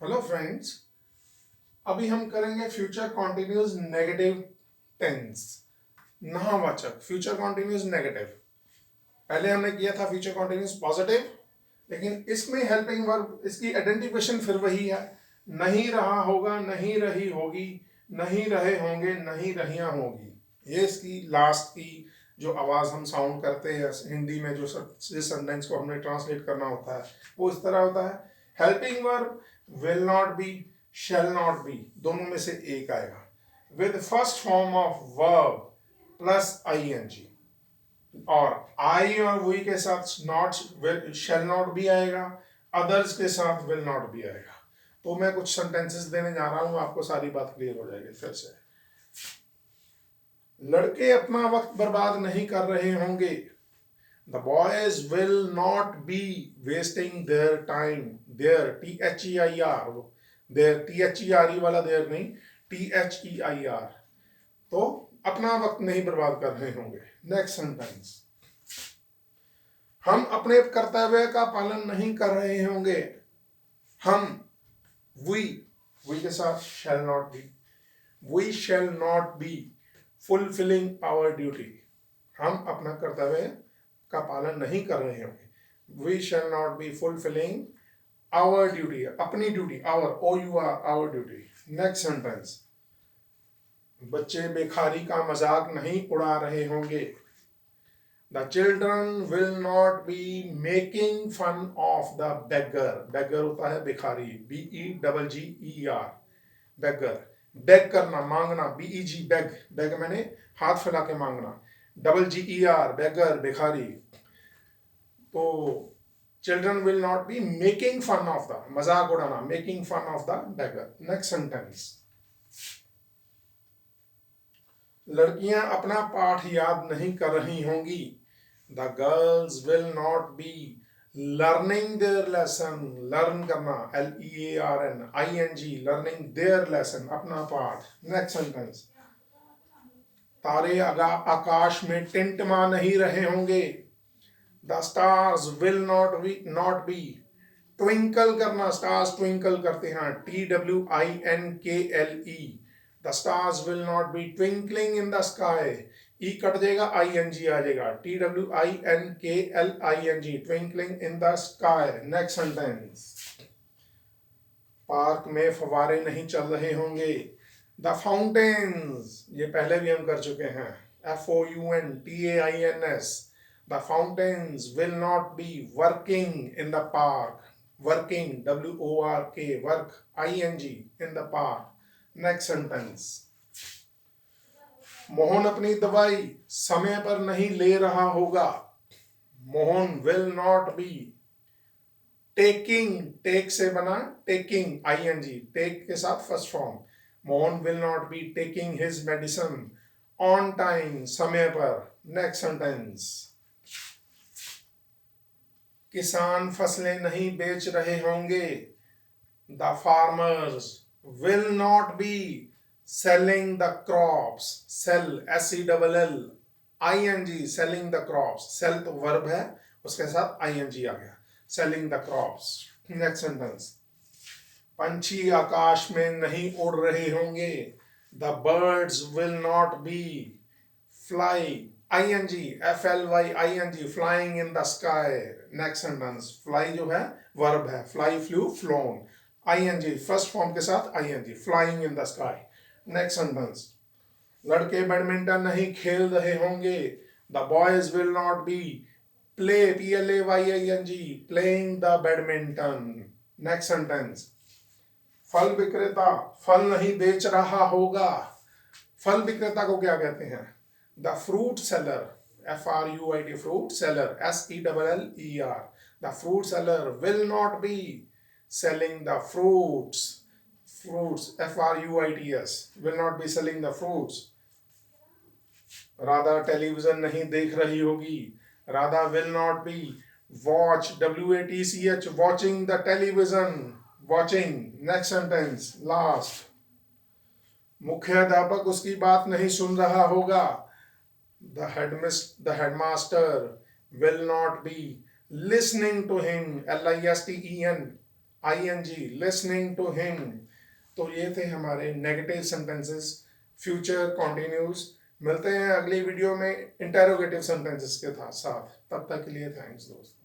Hello friends, अभी हम करेंगे फ्यूचर कॉन्टिन्यूस नेगेटिव टेंस। नामवाचक फ्यूचर कॉन्टिन्यूस नेगेटिव। पहले हमने किया था फ्यूचर कॉन्टिन्यूस पॉजिटिव, लेकिन इसमें हेल्पिंग वर्ब इसकी आइडेंटिफिकेशन फिर वही है। नहीं रहा होगा, नहीं रही होगी, नहीं रहे होंगे, नहीं रहियां होगी। ये इसकी लास्ट की जो आवाज हम साउंड करते हैं हिंदी में, जो जिस सेंटेंस को हमने ट्रांसलेट करना होता है वो इस तरह होता है। Helping verb will not be, shall not be, दोनों में से एक आएगा with first form of verb plus ING, और आई और वी के साथ नॉट शैल नॉट भी आएगा, अदर्स के साथ विल नॉट भी आएगा। तो मैं कुछ सेंटेंसेस देने जा रहा हूं, आपको सारी बात क्लियर हो जाएगी फिर से। लड़के अपना वक्त बर्बाद नहीं कर रहे होंगे। The boys will not be wasting their time their, THEIR, there THERE वाला देयर नहीं, THEIR। तो अपना वक्त नहीं बर्बाद कर रहे होंगे। नेक्स्ट सेंटेंस, हम अपने कर्तव्य का पालन नहीं कर रहे होंगे। हम, वी के साथ shall not be, we shall not be fulfilling our duty. हम अपना कर्तव्य का पालन नहीं कर रहे होंगे। We shall not be fulfilling our duty, अपनी duty, our OUR, our duty. Next sentence, बच्चे बेखारी का मजाक नहीं उड़ा रहे होंगे। The children will not be making fun of the beggar. Beggar होता है भिखारी, BEGGER, beggar। बेग करना, मांगना, BEG, बेग, बेग मैंने हाथ फैला के मांगना, GGER, beggar, भिखारी। तो children will not be making fun of the, मजाक उड़ाना, making fun of the beggar। next sentence, लड़कियां अपना पाठ याद नहीं कर रही होंगी। The girls will not be learning their lesson, learn करना, LEARN, learning their lesson, अपना पाठ। next sentence, तारे आकाश में टिमटिमा नहीं रहे होंगे। The stars will not be twinkle करना, स्टार्स ट्विंकल करते हैं, TWINKLE। The stars will not be twinkling in the sky, E cut जाएगा, ING आ जाएगा, TWINKLING, twinkling in the sky. Next sentence, park में फवारे नहीं चल रहे होंगे। द फाउंटेन्स, ये पहले भी हम कर चुके हैं, FOUNTAINS। The fountains will not be working in the park, working, WORK, work, ING, in the park. Next sentence, Mohan अपनी दवाई समय पर नहीं ले रहा होगा। Mohan will not be taking, take से बना टेकिंग, ING, टेक के साथ first form. Mohan will not be taking his medicine on time, समय पर। नेक्स्ट सेंटेंस, किसान फसलें नहीं बेच रहे होंगे। The farmers will not B selling the crops, sell, SELL, ING, selling the crops, sell तो वर्ब है, उसके साथ ING आ गया, selling the crops। Next sentence, पंछी आकाश में नहीं उड़ रहे होंगे। The birds will not be fly, ING, FLYING, flying in the sky। Next sentence, fly जो है वर्ब है, fly, flew, flown, ING first form के साथ ING, flying in the sky। Next sentence, लड़के बैडमिंटन नहीं खेल रहे होंगे। The boys will not B play, PLAYING, playing the badminton. Next sentence, फल विक्रेता फल नहीं बेच रहा होगा। फल विक्रेता को क्या कहते हैं? The fruit seller, FRUIT, fruit seller, SELLER। The fruit seller will not B selling the fruits, FRUITS, will not be selling the fruits। Radha television नहीं देख रही होगी। Radha will not be watch, WATCH, watching the television, watching. Next sentence, last, मुख्याध्यापक उसकी बात नहीं सुन रहा होगा। The headmaster will not B listening to him, LISTEN, ing, listening to him। तो ये थे हमारे नेगेटिव सेंटेंसेस। Future continues. मिलते हैं अगली वीडियो में इंटेरोगेटिव सेंटेंसेस के साथ। तब तक के लिए थैंक्स दोस्त।